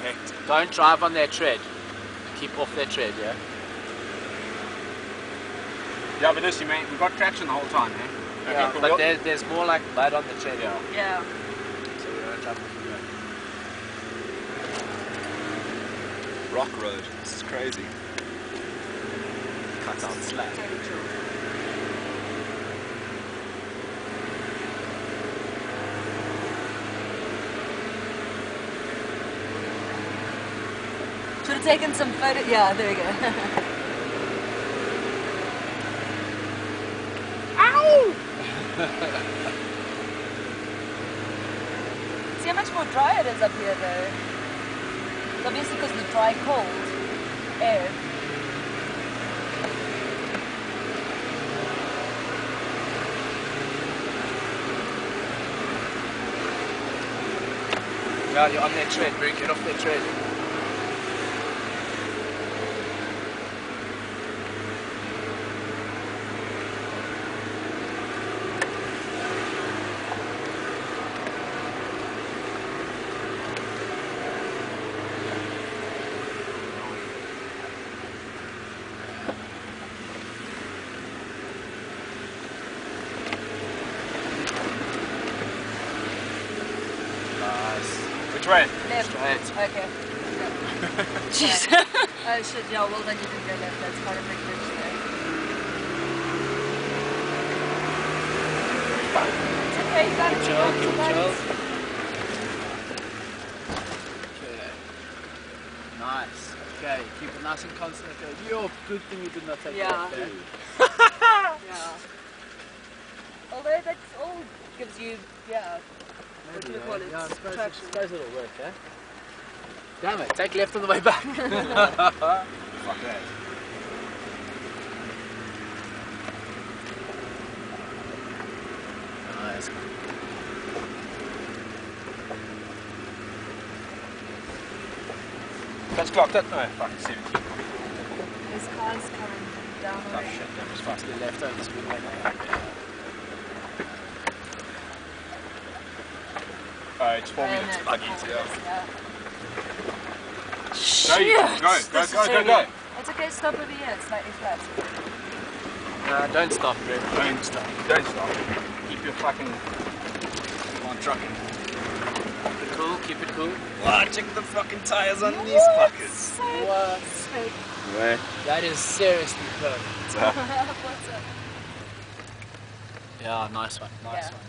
hectic. Don't drive on their tread. Keep off their tread, yeah? Yeah, but this, you mean, we've got traction the whole time, eh? Yeah, Okay, but there's more like mud on the tread. Yeah. So we don't jump off the road. Rock road. This is crazy. Cut out slack. Should have taken some photo. Yeah, there we go. Ow! See how much more dry it is up here, though. It's obviously because of the dry, cold air. Yeah, you're on their tread, bro. Get off their tread. Which way? Left. Straight. Okay. Jeez. Oh shit, yeah, well then you didn't go left. That's quite a big bridge there. It's okay, you got it. Keep chill, keep chill. Okay. Nice. Okay, keep it nice and constant. Okay. Yo, good thing you did not take Yeah. that there. Yeah. Although that all gives you, yeah, what do you call it? Yeah, I suppose, Traction. it'll work, eh? Damn it, take left on the way back. Fuck that. Nice. That's clocked it? No, fucking 17. This car's coming down Oh already. shit, that was To fast. the left over the speedway. It's 4 minutes. And Buggy, it's yeah. yeah. Go, you go, go, This go, is go, really- go. It's okay, stop over here, it's slightly flat. Don't stop, bro. Don't stop. Don't stop. Keep your fucking... Come on, trucking. Keep it cool, keep it cool. Wow, check the fucking tires on these fuckers. What? Sick. Right. That is seriously perfect. What's up? Yeah, nice one, nice Yeah. one.